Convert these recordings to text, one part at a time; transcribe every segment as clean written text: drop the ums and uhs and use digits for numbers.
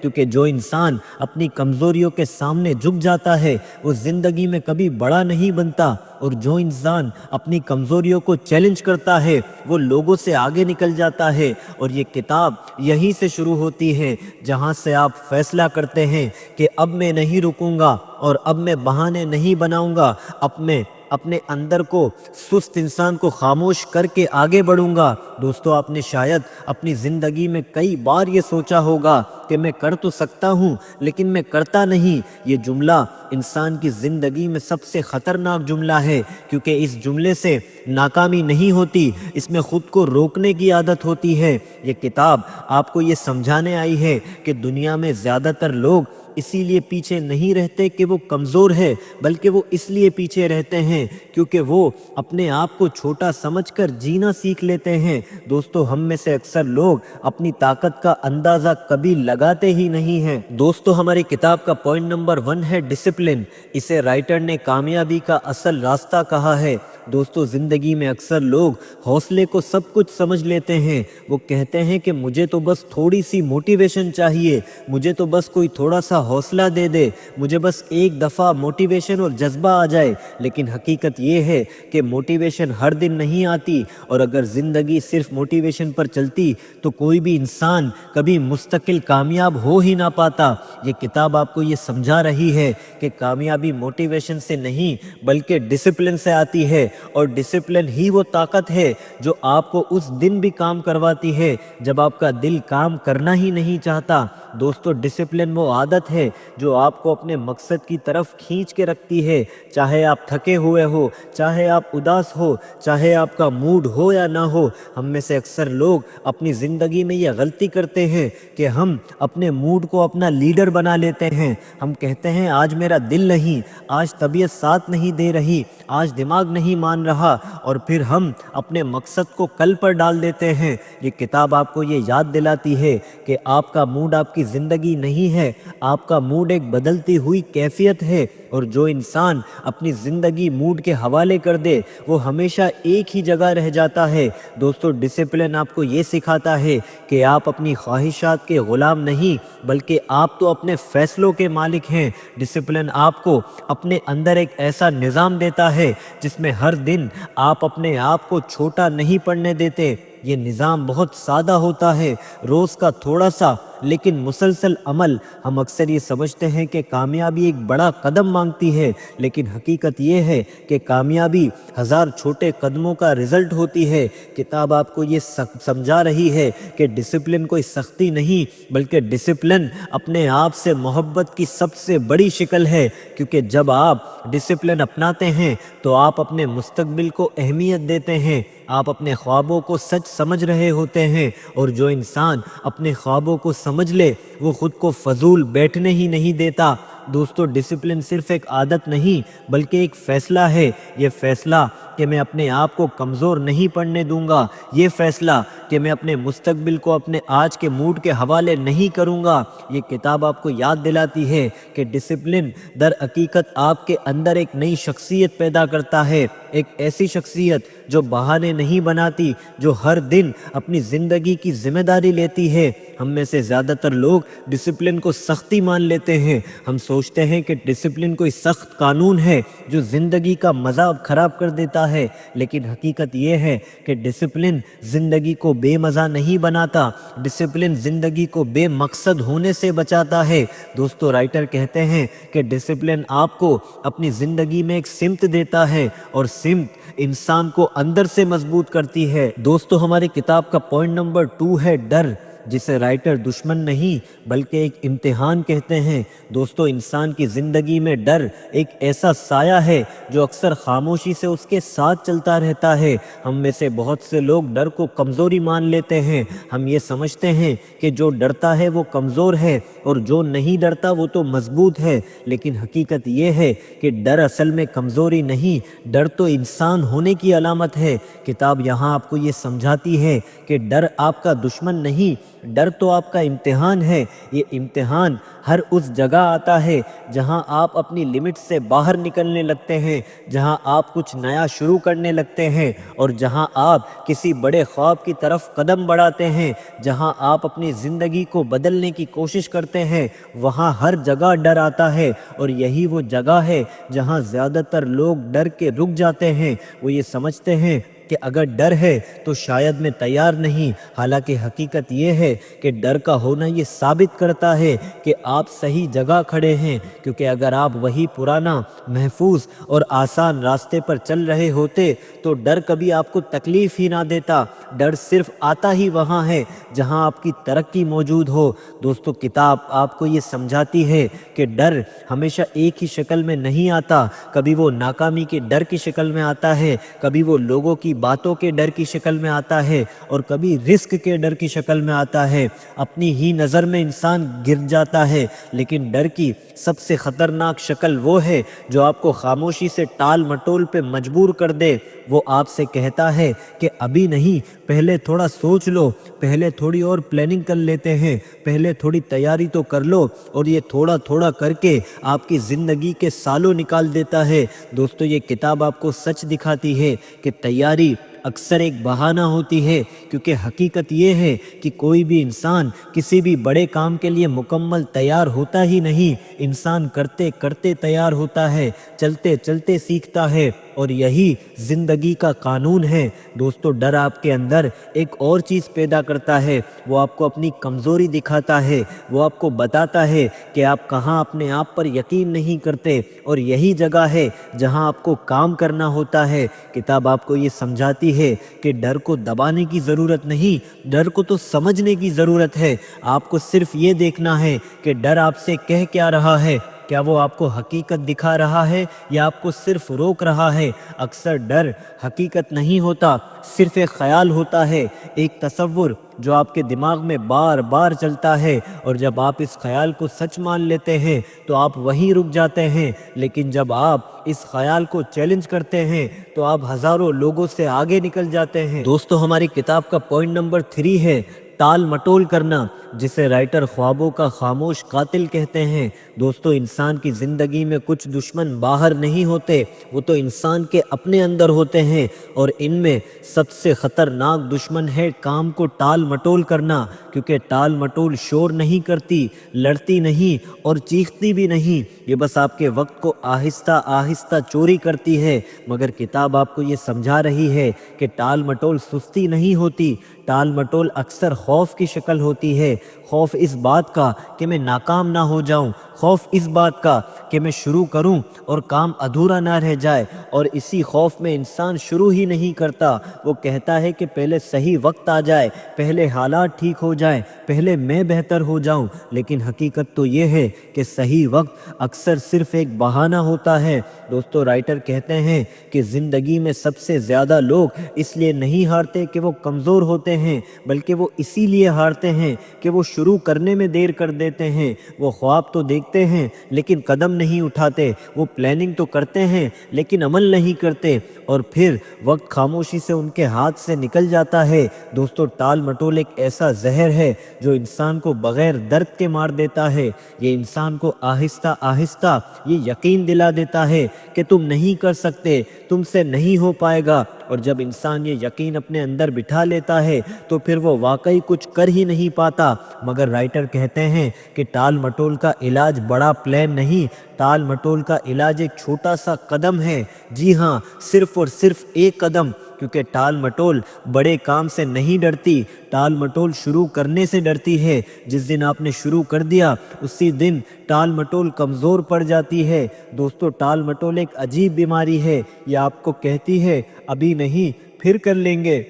کیونکہ جو انسان اپنی کمزوریوں کے سامنے جھک جاتا ہے وہ زندگی میں کبھی بڑا نہیں بنتا، اور جو انسان اپنی کمزوریوں کو چیلنج کرتا ہے وہ لوگوں سے آگے نکل جاتا ہے۔ اور یہ کتاب یہیں سے شروع ہوتی ہے جہاں سے آپ فیصلہ کرتے ہیں کہ اب میں نہیں رکوں گا اور اب میں بہانے نہیں بناؤں گا، اب میں اپنے اندر کو سست انسان کو خاموش کر کے آگے بڑھوں گا۔ دوستو، آپ نے شاید اپنی زندگی میں کئی بار یہ سوچا ہوگا کہ میں کر تو سکتا ہوں لیکن میں کرتا نہیں۔ یہ جملہ انسان کی زندگی میں سب سے خطرناک جملہ ہے، کیونکہ اس جملے سے ناکامی نہیں ہوتی، اس میں خود کو روکنے کی عادت ہوتی ہے۔ یہ کتاب آپ کو یہ سمجھانے آئی ہے کہ دنیا میں زیادہ تر لوگ اسی لیے پیچھے نہیں رہتے کہ وہ کمزور ہے، بلکہ وہ اس لیے پیچھے رہتے ہیں کیونکہ وہ اپنے آپ کو چھوٹا سمجھ کر جینا سیکھ لیتے ہیں۔ دوستو، ہم میں سے اکثر لوگ اپنی طاقت کا اندازہ کبھی لگاتے ہی نہیں ہیں۔ دوستو، ہماری کتاب کا پوائنٹ نمبر 1 ہے ڈسپلن۔ اسے رائٹر نے کامیابی کا اصل راستہ کہا ہے۔ دوستو، زندگی میں اکثر لوگ حوصلے کو سب کچھ سمجھ لیتے ہیں۔ وہ کہتے ہیں کہ مجھے تو بس تھوڑی سی موٹیویشن چاہیے، مجھے تو بس کوئی تھوڑا سا حوصلہ دے دے، مجھے بس ایک دفعہ موٹیویشن اور جذبہ آ جائے۔ لیکن حقیقت یہ ہے کہ موٹیویشن ہر دن نہیں آتی، اور اگر زندگی صرف موٹیویشن پر چلتی تو کوئی بھی انسان کبھی مستقل کامیاب ہو ہی نہ پاتا۔ یہ کتاب آپ کو یہ سمجھا رہی ہے کہ کامیابی موٹیویشن سے نہیں بلکہ ڈسپلن سے آتی ہے، اور ڈسپلن ہی وہ طاقت ہے جو آپ کو اس دن بھی کام کرواتی ہے جب آپ کا دل کام کرنا ہی نہیں چاہتا۔ دوستو، ڈسپلن وہ عادت ہے جو آپ کو اپنے مقصد کی طرف کھینچ کے رکھتی ہے، چاہے آپ تھکے ہوئے ہو، چاہے آپ اداس ہو، چاہے آپ کا موڈ ہو یا نہ ہو۔ ہم میں سے اکثر لوگ اپنی زندگی میں یہ غلطی کرتے ہیں کہ ہم اپنے موڈ کو اپنا لیڈر بنا لیتے ہیں۔ ہم کہتے ہیں آج میرا دل نہیں، آج طبیعت ساتھ نہیں دے رہی، آج دماغ نہیں مان رہا، اور پھر ہم اپنے مقصد کو کل پر ڈال دیتے ہیں۔ یہ کتاب آپ کو یہ یاد دلاتی ہے کہ آپ کا موڈ آپ کی زندگی نہیں ہے، آپ کا موڈ ایک بدلتی ہوئی کیفیت ہے، اور جو انسان اپنی زندگی موڈ کے حوالے کر دے وہ ہمیشہ ایک ہی جگہ رہ جاتا ہے۔ دوستو، ڈسپلن آپ کو یہ سکھاتا ہے کہ آپ اپنی خواہشات کے غلام نہیں بلکہ آپ تو اپنے فیصلوں کے مالک ہیں۔ ڈسپلن آپ کو اپنے اندر ایک ایسا نظام دیتا ہے جس میں ہر دن آپ اپنے آپ کو چھوٹا نہیں پڑنے دیتے۔ یہ نظام بہت سادہ ہوتا ہے، روز کا تھوڑا سا لیکن مسلسل عمل۔ ہم اکثر یہ سمجھتے ہیں کہ کامیابی ایک بڑا قدم مانگتی ہے، لیکن حقیقت یہ ہے کہ کامیابی 1000 چھوٹے قدموں کا رزلٹ ہوتی ہے۔ کتاب آپ کو یہ سمجھا رہی ہے کہ ڈسپلن کوئی سختی نہیں بلکہ ڈسپلن اپنے آپ سے محبت کی سب سے بڑی شکل ہے، کیونکہ جب آپ ڈسپلن اپناتے ہیں تو آپ اپنے مستقبل کو اہمیت دیتے ہیں، آپ اپنے خوابوں کو سچ سمجھ رہے ہوتے ہیں، اور جو انسان اپنے خوابوں کو سمجھ لے وہ خود کو فضول بیٹھنے ہی نہیں دیتا۔ دوستو، ڈسپلن صرف ایک عادت نہیں بلکہ ایک فیصلہ ہے۔ یہ فیصلہ کہ میں اپنے آپ کو کمزور نہیں پڑنے دوں گا، یہ فیصلہ کہ میں اپنے مستقبل کو اپنے آج کے موڈ کے حوالے نہیں کروں گا۔ یہ کتاب آپ کو یاد دلاتی ہے کہ ڈسپلن در حقیقت آپ کے اندر ایک نئی شخصیت پیدا کرتا ہے، ایک ایسی شخصیت جو بہانے نہیں بناتی، جو ہر دن اپنی زندگی کی ذمہ داری لیتی ہے۔ ہم میں سے زیادہ تر لوگ ڈسپلن کو سختی مان لیتے ہیں۔ ہم سوچتے ہیں کہ ڈسپلن کوئی سخت قانون ہے جو زندگی کا مزہ خراب کر دیتا ہے، لیکن حقیقت یہ ہے کہ ڈسپلن زندگی کو بے مزہ نہیں بناتا، ڈسپلن زندگی کو بے مقصد ہونے سے بچاتا ہے۔ دوستو، رائٹر کہتے ہیں کہ ڈسپلن آپ کو اپنی زندگی میں ایک سمت دیتا ہے، اور سمت انسان کو اندر سے مضبوط کرتی ہے۔ دوستو، ہماری کتاب کا پوائنٹ نمبر 2 ہے ڈر، جسے رائٹر دشمن نہیں بلکہ ایک امتحان کہتے ہیں۔ دوستو، انسان کی زندگی میں ڈر ایک ایسا سایہ ہے جو اکثر خاموشی سے اس کے ساتھ چلتا رہتا ہے۔ ہم میں سے بہت سے لوگ ڈر کو کمزوری مان لیتے ہیں۔ ہم یہ سمجھتے ہیں کہ جو ڈرتا ہے وہ کمزور ہے اور جو نہیں ڈرتا وہ تو مضبوط ہے، لیکن حقیقت یہ ہے کہ ڈر اصل میں کمزوری نہیں، ڈر تو انسان ہونے کی علامت ہے۔ کتاب یہاں آپ کو یہ سمجھاتی ہے کہ ڈر آپ کا دشمن نہیں ڈر تو آپ کا امتحان ہے، یہ امتحان ہر اس جگہ آتا ہے جہاں آپ اپنی لمٹ سے باہر نکلنے لگتے ہیں، جہاں آپ کچھ نیا شروع کرنے لگتے ہیں، اور جہاں آپ کسی بڑے خواب کی طرف قدم بڑھاتے ہیں، جہاں آپ اپنی زندگی کو بدلنے کی کوشش کرتے ہیں، وہاں ہر جگہ ڈر آتا ہے۔ اور یہی وہ جگہ ہے جہاں زیادہ تر لوگ ڈر کے رک جاتے ہیں۔ وہ یہ سمجھتے ہیں کہ اگر ڈر ہے تو شاید میں تیار نہیں، حالانکہ حقیقت یہ ہے کہ ڈر کا ہونا یہ ثابت کرتا ہے کہ آپ صحیح جگہ کھڑے ہیں، کیونکہ اگر آپ وہی پرانا، محفوظ اور آسان راستے پر چل رہے ہوتے تو ڈر کبھی آپ کو تکلیف ہی نہ دیتا۔ ڈر صرف آتا ہی وہاں ہے جہاں آپ کی ترقی موجود ہو۔ دوستو، کتاب آپ کو یہ سمجھاتی ہے کہ ڈر ہمیشہ ایک ہی شکل میں نہیں آتا، کبھی وہ ناکامی کے ڈر کی شکل میں آتا ہے، کبھی وہ لوگوں کی باتوں کے ڈر کی شکل میں آتا ہے، اور کبھی رسک کے ڈر کی شکل میں آتا ہے۔ اپنی ہی نظر میں انسان گر جاتا ہے، لیکن ڈر کی سب سے خطرناک شکل وہ ہے جو آپ کو خاموشی سے ٹال مٹول پہ مجبور کر دے۔ وہ آپ سے کہتا ہے کہ ابھی نہیں، پہلے تھوڑا سوچ لو، پہلے تھوڑی اور پلاننگ کر لیتے ہیں، پہلے تھوڑی تیاری تو کر لو، اور یہ تھوڑا تھوڑا کر کے آپ کی زندگی کے سالوں نکال دیتا ہے۔ دوستو، یہ کتاب آپ کو سچ دکھاتی ہے کہ تیاری اکثر ایک بہانہ ہوتی ہے، کیونکہ حقیقت یہ ہے کہ کوئی بھی انسان کسی بھی بڑے کام کے لیے مکمل تیار ہوتا ہی نہیں۔ انسان کرتے کرتے تیار ہوتا ہے، چلتے چلتے سیکھتا ہے، اور یہی زندگی کا قانون ہے۔ دوستو، ڈر آپ کے اندر ایک اور چیز پیدا کرتا ہے، وہ آپ کو اپنی کمزوری دکھاتا ہے، وہ آپ کو بتاتا ہے کہ آپ کہاں اپنے آپ پر یقین نہیں کرتے، اور یہی جگہ ہے جہاں آپ کو کام کرنا ہوتا ہے۔ کتاب آپ کو یہ سمجھاتی ہے کہ ڈر کو دبانے کی ضرورت نہیں، ڈر کو تو سمجھنے کی ضرورت ہے۔ آپ کو صرف یہ دیکھنا ہے کہ ڈر آپ سے کہہ کیا رہا ہے، کیا وہ آپ کو حقیقت دکھا رہا ہے یا آپ کو صرف روک رہا ہے؟ اکثر ڈر حقیقت نہیں ہوتا، صرف ایک خیال ہوتا ہے، ایک تصور جو آپ کے دماغ میں بار بار چلتا ہے، اور جب آپ اس خیال کو سچ مان لیتے ہیں تو آپ وہیں رک جاتے ہیں، لیکن جب آپ اس خیال کو چیلنج کرتے ہیں تو آپ ہزاروں لوگوں سے آگے نکل جاتے ہیں۔ دوستو، ہماری کتاب کا پوائنٹ نمبر 3 ہے ٹال مٹول کرنا، جسے رائٹر خوابوں کا خاموش قاتل کہتے ہیں۔ دوستو، انسان کی زندگی میں کچھ دشمن باہر نہیں ہوتے، وہ تو انسان کے اپنے اندر ہوتے ہیں، اور ان میں سب سے خطرناک دشمن ہے کام کو ٹال مٹول کرنا، کیونکہ ٹال مٹول شور نہیں کرتی، لڑتی نہیں اور چیختی بھی نہیں، یہ بس آپ کے وقت کو آہستہ آہستہ چوری کرتی ہے۔ مگر کتاب آپ کو یہ سمجھا رہی ہے کہ ٹال مٹول سستی نہیں ہوتی، ٹال مٹول اکثر خوف کی شکل ہوتی ہے۔ خوف اس بات کا کہ میں ناکام نہ ہو جاؤں، خوف اس بات کا کہ میں شروع کروں اور کام ادھورا نہ رہ جائے، اور اسی خوف میں انسان شروع ہی نہیں کرتا۔ وہ کہتا ہے کہ پہلے صحیح وقت آ جائے، پہلے حالات ٹھیک ہو جائیں، پہلے میں بہتر ہو جاؤں، لیکن حقیقت تو یہ ہے کہ صحیح وقت اکثر صرف ایک بہانہ ہوتا ہے۔ دوستو، رائٹر کہتے ہیں کہ زندگی میں سب سے زیادہ لوگ اس لیے نہیں ہارتے کہ وہ کمزور ہوتے ہیں، بلکہ وہ اسی لیے ہارتے ہیں کہ وہ شروع کرنے میں دیر کر دیتے ہیں۔ وہ خواب تو دیکھتے ہیں لیکن قدم نہیں اٹھاتے، وہ پلاننگ تو کرتے ہیں لیکن عمل نہیں کرتے، اور پھر وقت خاموشی سے ان کے ہاتھ سے نکل جاتا ہے۔ دوستو، ٹال مٹول ایک ایسا زہر ہے جو انسان کو بغیر درد کے مار دیتا ہے۔ یہ انسان کو آہستہ آہستہ یہ یقین دلا دیتا ہے کہ تم نہیں کر سکتے، تم سے نہیں ہو پائے گا، اور جب انسان یہ یقین اپنے اندر بٹھا لیتا ہے تو پھر وہ واقعی کچھ کر ہی نہیں پاتا۔ مگر رائٹر کہتے ہیں کہ ٹال مٹول کا علاج بڑا پلان نہیں، ٹال مٹول کا علاج ایک چھوٹا سا قدم ہے۔ جی ہاں، صرف اور صرف ایک قدم، کیونکہ ٹال مٹول بڑے کام سے نہیں ڈرتی، ٹال مٹول شروع کرنے سے ڈرتی ہے۔ جس دن آپ نے شروع کر دیا اسی دن ٹال مٹول کمزور پڑ جاتی ہے۔ دوستو، ٹال مٹول ایک عجیب بیماری ہے، یہ آپ کو کہتی ہے ابھی نہیں، پھر کر لیں گے،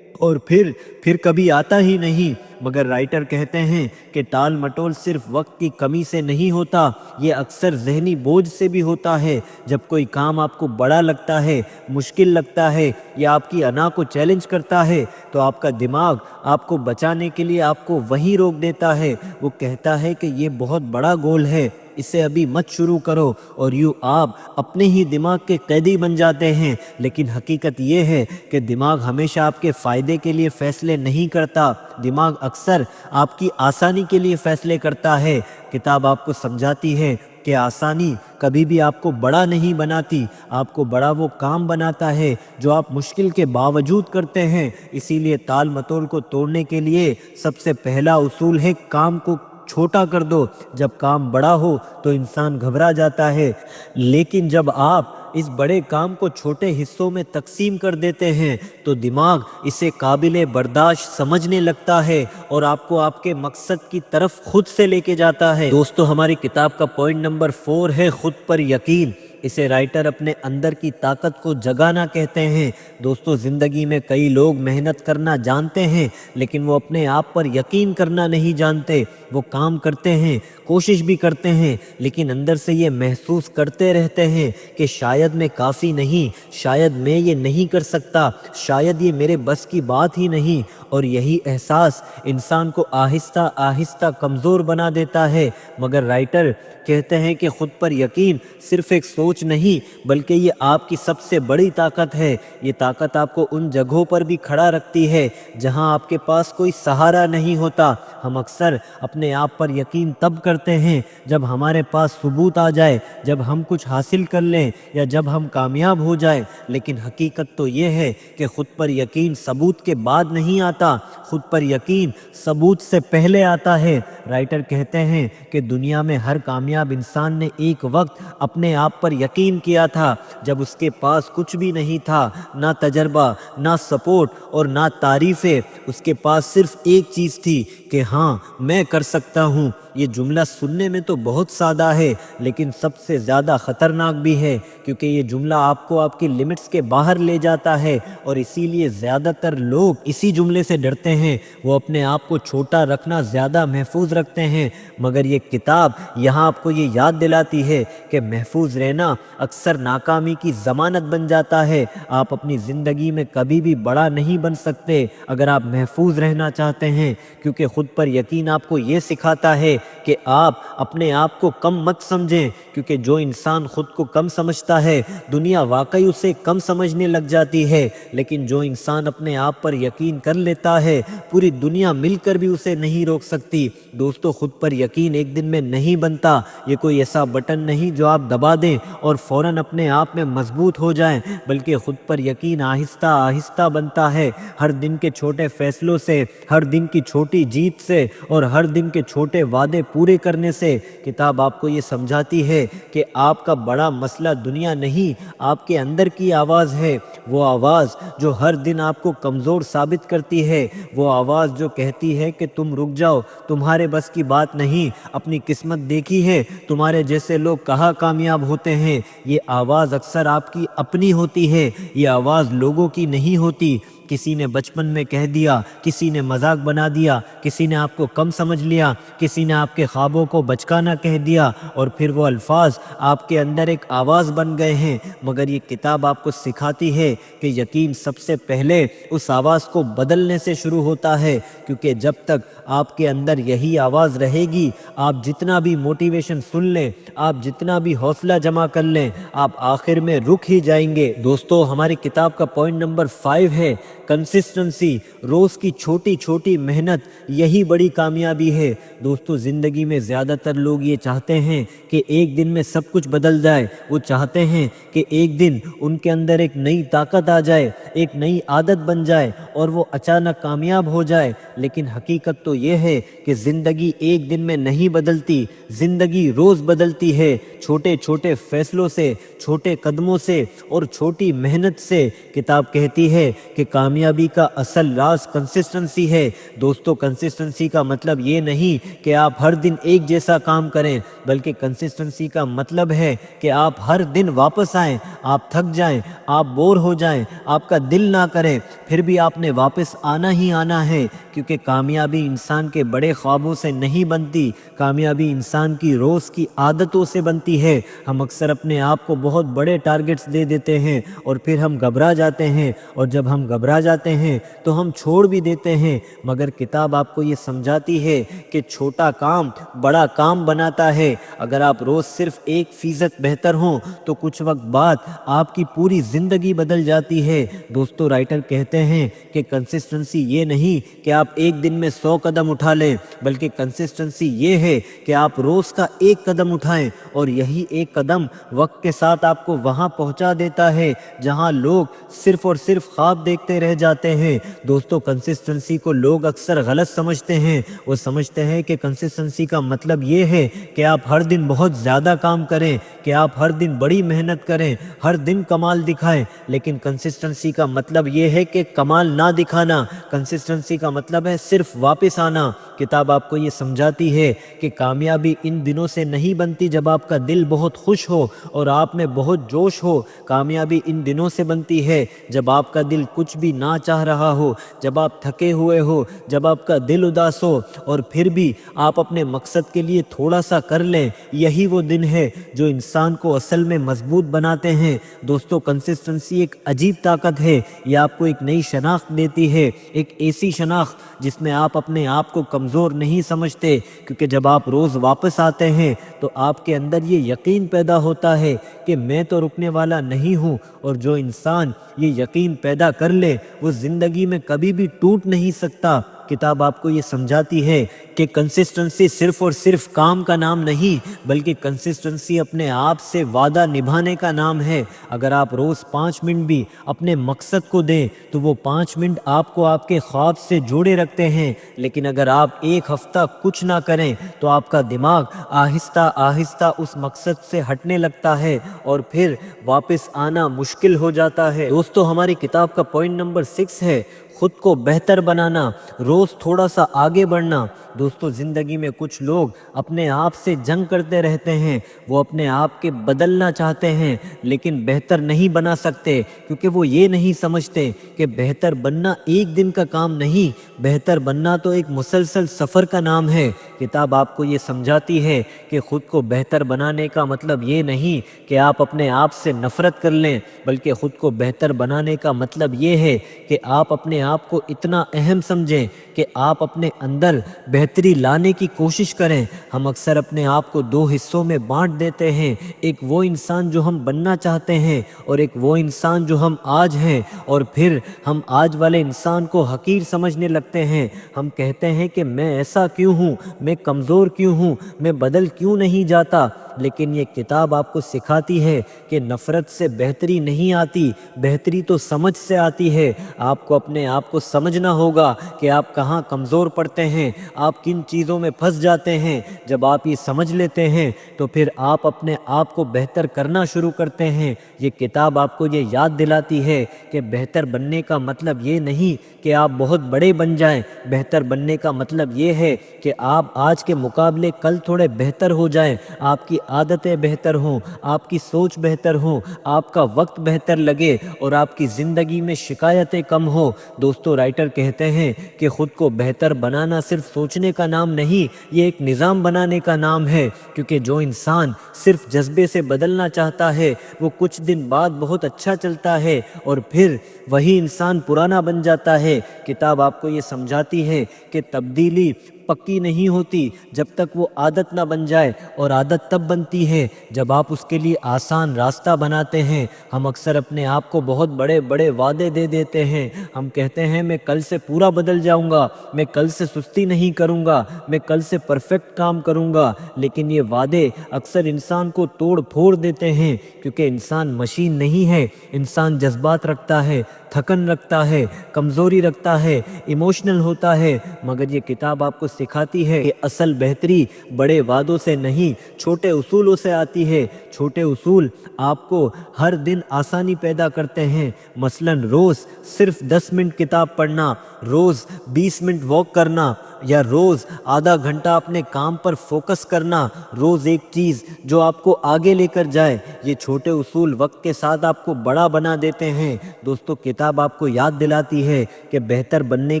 اور پھر کبھی آتا ہی نہیں۔ مگر رائٹر کہتے ہیں کہ ٹال مٹول صرف وقت کی کمی سے نہیں ہوتا، یہ اکثر ذہنی بوجھ سے بھی ہوتا ہے۔ جب کوئی کام آپ کو بڑا لگتا ہے، مشکل لگتا ہے، یا آپ کی انا کو چیلنج کرتا ہے، تو آپ کا دماغ آپ کو بچانے کے لیے آپ کو وہیں روک دیتا ہے۔ وہ کہتا ہے کہ یہ بہت بڑا گول ہے، اسے ابھی مت شروع کرو، اور یوں آپ اپنے ہی دماغ کے قیدی بن جاتے ہیں۔ لیکن حقیقت یہ ہے کہ دماغ ہمیشہ آپ کے فائدے کے لیے فیصلے نہیں کرتا، دماغ اکثر آپ کی آسانی کے لیے فیصلے کرتا ہے۔ کتاب آپ کو سمجھاتی ہے کہ آسانی کبھی بھی آپ کو بڑا نہیں بناتی، آپ کو بڑا وہ کام بناتا ہے جو آپ مشکل کے باوجود کرتے ہیں۔ اسی لیے تال متول کو توڑنے کے لیے سب سے پہلا اصول ہے کام کو چھوٹا کر دو۔ جب کام بڑا ہو تو انسان گھبرا جاتا ہے، لیکن جب آپ اس بڑے کام کو چھوٹے حصوں میں تقسیم کر دیتے ہیں تو دماغ اسے قابل برداشت سمجھنے لگتا ہے اور آپ کو آپ کے مقصد کی طرف خود سے لے کے جاتا ہے۔ دوستو، ہماری کتاب کا پوائنٹ نمبر 4 ہے خود پر یقین۔ اسے رائٹر اپنے اندر کی طاقت کو جگانا کہتے ہیں۔ دوستو، زندگی میں کئی لوگ محنت کرنا جانتے ہیں لیکن وہ اپنے آپ پر یقین کرنا نہیں جانتے۔ وہ کام کرتے ہیں، کوشش بھی کرتے ہیں، لیکن اندر سے یہ محسوس کرتے رہتے ہیں کہ شاید میں کافی نہیں، شاید میں یہ نہیں کر سکتا، شاید یہ میرے بس کی بات ہی نہیں، اور یہی احساس انسان کو آہستہ آہستہ کمزور بنا دیتا ہے۔ مگر رائٹر کہتے ہیں کہ خود پر یقین صرف ایک سوچ نہیں بلکہ یہ آپ کی سب سے بڑی طاقت ہے۔ یہ طاقت آپ کو ان جگہوں پر بھی کھڑا رکھتی ہے جہاں آپ کے پاس کوئی سہارا نہیں ہوتا۔ ہم اکثر اپنے آپ پر یقین تب کرتے ہیں جب ہمارے پاس ثبوت آ جائے، جب ہم کچھ حاصل کر لیں یا جب ہم کامیاب ہو جائیں، لیکن حقیقت تو یہ ہے کہ خود پر یقین ثبوت کے بعد نہیں آتا، خود پر یقین ثبوت سے پہلے آتا ہے۔ رائٹر کہتے ہیں کہ دنیا میں ہر کامیاب انسان نے ایک وقت اپنے آپ پر یقین کیا تھا جب اس کے پاس کچھ بھی نہیں تھا، نہ تجربہ، نہ سپورٹ اور نہ تعریفیں۔ اس کے پاس صرف ایک چیز تھی کہ ہاں، میں کر سکتا ہوں۔ یہ جملہ سننے میں تو بہت سادہ ہے لیکن سب سے زیادہ خطرناک بھی ہے، کیونکہ یہ جملہ آپ کو آپ کی لمٹس کے باہر لے جاتا ہے، اور اسی لیے زیادہ تر لوگ اسی جملے سے ڈرتے ہیں۔ وہ اپنے آپ کو چھوٹا رکھنا زیادہ محفوظ رکھتے ہیں، مگر یہ کتاب یہاں آپ کو یہ یاد دلاتی ہے کہ محفوظ رہنا اکثر ناکامی کی ضمانت بن جاتا ہے۔ آپ اپنی زندگی میں کبھی بھی بڑا نہیں بن سکتے اگر آپ محفوظ رہنا چاہتے ہیں، کیونکہ خود پر یقین آپ کو یہ سکھاتا ہے کہ آپ اپنے آپ کو کم مت سمجھیں، کیونکہ جو انسان خود کو کم سمجھتا ہے دنیا واقعی اسے کم سمجھنے لگ جاتی ہے، لیکن جو انسان اپنے آپ پر یقین کر لیتا ہے پوری دنیا مل کر بھی اسے نہیں روک سکتی۔ دوستو، خود پر یقین ایک دن میں نہیں بنتا، یہ کوئی ایسا بٹن نہیں جو آپ دبا دیں اور فوراً اپنے آپ میں مضبوط ہو جائیں، بلکہ خود پر یقین آہستہ آہستہ بنتا ہے، ہر دن کے چھوٹے فیصلوں سے، ہر دن کی چھوٹی جیت سے اور ہر دن کے چھوٹے وعدے پورے کرنے سے۔ کتاب آپ کو یہ سمجھاتی ہے کہ آپ کا بڑا مسئلہ دنیا نہیں، آپ کے اندر کی آواز ہے، وہ آواز جو ہر دن آپ کو کمزور ثابت کرتی ہے، وہ آواز جو کہتی ہے کہ تم رک جاؤ، تمہارے بس کی بات نہیں، اپنی قسمت دیکھی ہے، تمہارے جیسے لوگ کہاں کامیاب ہوتے ہیں۔ یہ آواز اکثر آپ کی اپنی ہوتی ہے، یہ آواز لوگوں کی نہیں ہوتی۔ کسی نے بچپن میں کہہ دیا، کسی نے مذاق بنا دیا، کسی نے آپ کو کم سمجھ لیا، کسی نے آپ کے خوابوں کو بچکانا کہہ دیا، اور پھر وہ الفاظ آپ کے اندر ایک آواز بن گئے ہیں۔ مگر یہ کتاب آپ کو سکھاتی ہے کہ یقین سب سے پہلے اس آواز کو بدلنے سے شروع ہوتا ہے، کیونکہ جب تک آپ کے اندر یہی آواز رہے گی، آپ جتنا بھی موٹیویشن سن لیں، آپ جتنا بھی حوصلہ جمع کر لیں، آپ آخر میں رک ہی جائیں گے۔ دوستو، ہماری کتاب کا پوائنٹ نمبر 5 ہے کنسسٹنسی۔ روز کی چھوٹی چھوٹی محنت، یہی بڑی کامیابی ہے۔ دوستو، زندگی میں زیادہ تر لوگ یہ چاہتے ہیں کہ ایک دن میں سب کچھ بدل جائے، وہ چاہتے ہیں کہ ایک دن ان کے اندر ایک نئی طاقت آ جائے، ایک نئی عادت بن جائے اور وہ اچانک کامیاب ہو جائے، لیکن حقیقت تو یہ ہے کہ زندگی ایک دن میں نہیں بدلتی، زندگی روز بدلتی ہے، چھوٹے چھوٹے فیصلوں سے، چھوٹے قدموں سے اور چھوٹی محنت سے۔ کتاب کہتی ہے کہ کامیابی کا اصل راز کنسسٹنسی ہے۔ دوستو، کنسسٹنسی کا مطلب یہ نہیں کہ آپ ہر دن ایک جیسا کام کریں، بلکہ کنسسٹنسی کا مطلب ہے کہ آپ ہر دن واپس آئیں، آپ تھک جائیں، آپ بور ہو جائیں، آپ کا دل نہ کرے، پھر بھی آپ نے واپس آنا ہی آنا ہے، کیونکہ کامیابی انسان کے بڑے خوابوں سے نہیں بنتی، کامیابی انسان کی روز کی عادتوں سے بنتی ہے۔ ہم اکثر اپنے آپ کو بہت بڑے ٹارگٹس دے دیتے ہیں اور پھر ہم گھبرا جاتے ہیں، اور جب ہم گھبرا جاتے ہیں تو ہم چھوڑ بھی دیتے ہیں، مگر کتاب آپ کو یہ سمجھاتی ہے کہ چھوٹا کام بڑا کام بناتا ہے۔ اگر آپ روز صرف 1% بہتر ہوں تو کچھ وقت بعد آپ کی پوری زندگی بدل جاتی ہے۔ دوستو، رائٹر کہتے ہیں کہ کنسسٹنسی یہ نہیں کہ آپ ایک دن میں 100 قدم اٹھا لیں، بلکہ کنسسٹنسی یہ ہے کہ آپ روز کا 1 قدم اٹھائیں، اور یہی 1 قدم وقت کے ساتھ آپ کو وہاں پہنچا دیتا ہے جہاں لوگ صرف اور صرف خواب دیکھتے رہ جاتے ہیں۔ دوستو، کنسسٹنسی کو لوگ اکثر غلط سمجھتے ہیں۔ وہ سمجھتے ہیں کہ کنسسٹنسی کا مطلب یہ ہے کہ آپ ہر دن بہت زیادہ کام کریں، کہ آپ ہر دن بڑی محنت کریں، ہر دن کمال دکھائیں، لیکن کنسسٹنسی کا مطلب یہ ہے کہ کمال نہ دکھانا۔ کنسسٹنسی کا مطلب ہے صرف واپس آنا۔ کتاب آپ کو یہ سمجھاتی ہے کہ کامیابی ان دنوں سے نہیں بنتی جب آپ کا دل بہت خوش ہو اور آپ میں بہت جوش ہو۔ کامیابی ان دنوں سے بنتی ہے جب آپ کا دل کچھ بھی نہ چاہ رہا ہو، جب آپ تھکے ہوئے ہو، جب آپ کا دل اداس ہو، اور پھر بھی آپ اپنے مقصد کے لیے تھوڑا سا کر لیں۔ یہی وہ دن ہے جو انسان کو اصل میں مضبوط بناتے ہیں۔ دوستو، کنسسٹنسی ایک عجیب طاقت ہے۔ یہ آپ کو ایک نئی شناخت دیتی ہے، ایک ایسی شناخت جس میں آپ اپنے آپ کو کمزور نہیں سمجھتے، کیونکہ جب آپ روز واپس آتے ہیں تو آپ کے اندر یہ یقین پیدا ہوتا ہے کہ میں تو رکنے والا نہیں ہوں، اور جو انسان یہ یقین پیدا کر لے وہ زندگی میں کبھی بھی ٹوٹ نہیں سکتا۔ کتاب آپ کو یہ سمجھاتی ہے کہ کنسسٹنسی صرف اور صرف کام کا نام نہیں، بلکہ کنسسٹنسی اپنے آپ سے وعدہ نبھانے کا نام ہے۔ اگر آپ روز 5 منٹ بھی اپنے مقصد کو دیں تو وہ 5 منٹ آپ کو آپ کے خواب سے جوڑے رکھتے ہیں، لیکن اگر آپ 1 ہفتہ کچھ نہ کریں تو آپ کا دماغ آہستہ آہستہ اس مقصد سے ہٹنے لگتا ہے اور پھر واپس آنا مشکل ہو جاتا ہے۔ دوستو، ہماری کتاب کا پوائنٹ نمبر 6 ہے خود کو بہتر بنانا، روز تھوڑا سا آگے بڑھنا۔ دوستو، زندگی میں کچھ لوگ اپنے آپ سے جنگ کرتے رہتے ہیں، وہ اپنے آپ کے بدلنا چاہتے ہیں لیکن بہتر نہیں بنا سکتے، کیونکہ وہ یہ نہیں سمجھتے کہ بہتر بننا ایک دن کا کام نہیں، بہتر بننا تو ایک مسلسل سفر کا نام ہے۔ کتاب آپ کو یہ سمجھاتی ہے کہ خود کو بہتر بنانے کا مطلب یہ نہیں کہ آپ اپنے آپ سے نفرت کر لیں، بلکہ خود کو بہتر بنانے کا مطلب یہ ہے کہ آپ اپنے آپ کو اتنا اہم سمجھیں کہ آپ اپنے اندر بہتری لانے کی کوشش کریں۔ ہم اکثر اپنے آپ کو 2 حصوں میں بانٹ دیتے ہیں، ایک وہ انسان جو ہم بننا چاہتے ہیں اور ایک وہ انسان جو ہم آج ہیں، اور پھر ہم آج والے انسان کو حقیر سمجھنے لگتے ہیں۔ ہم کہتے ہیں کہ میں ایسا کیوں ہوں، میں کمزور کیوں ہوں، میں بدل کیوں نہیں جاتا، لیکن یہ کتاب آپ کو سکھاتی ہے کہ نفرت سے بہتری نہیں آتی، بہتری تو سمجھ سے آتی ہے۔ آپ کو اپنے آپ کو سمجھنا ہوگا کہ آپ کہاں کمزور پڑتے ہیں، آپ کن چیزوں میں پھنس جاتے ہیں۔ جب آپ یہ سمجھ لیتے ہیں تو پھر آپ اپنے آپ کو بہتر کرنا شروع کرتے ہیں۔ یہ کتاب آپ کو یہ یاد دلاتی ہے کہ بہتر بننے کا مطلب یہ نہیں کہ آپ بہت بڑے بن جائیں، بہتر بننے کا مطلب یہ ہے کہ آپ آج کے مقابلے کل تھوڑے بہتر ہو جائیں، آپ کی عادتیں بہتر ہوں، آپ کی سوچ بہتر ہوں، آپ کا وقت بہتر لگے اور آپ کی زندگی میں شکایتیں کم ہو۔ دوستو، رائٹر کہتے ہیں کہ خود کو بہتر بنانا صرف سوچنے کا نام نہیں، یہ ایک نظام بنانے کا نام ہے، کیونکہ جو انسان صرف جذبے سے بدلنا چاہتا ہے وہ کچھ دن بعد بہت اچھا چلتا ہے اور پھر وہی انسان پرانا بن جاتا ہے۔ کتاب آپ کو یہ سمجھاتی ہے کہ تبدیلی پکی نہیں ہوتی جب تک وہ عادت نہ بن جائے، اور عادت تب بنتی ہے جب آپ اس کے لیے آسان راستہ بناتے ہیں۔ ہم اکثر اپنے آپ کو بہت بڑے بڑے وعدے دے دیتے ہیں۔ ہم کہتے ہیں میں کل سے پورا بدل جاؤں گا، میں کل سے سستی نہیں کروں گا، میں کل سے پرفیکٹ کام کروں گا، لیکن یہ وعدے اکثر انسان کو توڑ پھوڑ دیتے ہیں، کیونکہ انسان مشین نہیں ہے، انسان جذبات رکھتا ہے، تھکن رکھتا ہے، کمزوری رکھتا ہے، ایموشنل ہوتا ہے، مگر یہ کتاب آپ کو سکھاتی ہے کہ اصل بہتری بڑے وعدوں سے نہیں، چھوٹے اصولوں سے آتی ہے۔ چھوٹے اصول آپ کو ہر دن آسانی پیدا کرتے ہیں، مثلاً روز صرف 10 منٹ کتاب پڑھنا، روز 20 منٹ واک کرنا، یا روز آدھا گھنٹہ اپنے کام پر فوکس کرنا، روز ایک چیز جو آپ کو آگے لے کر جائے، یہ چھوٹے اصول وقت کے ساتھ آپ کو بڑا بنا دیتے ہیں۔ دوستو، کتاب آپ کو یاد دلاتی ہے کہ بہتر بننے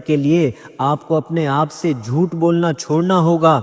کے لیے آپ کو اپنے آپ سے جھوٹ بولنا چھوڑنا ہوگا۔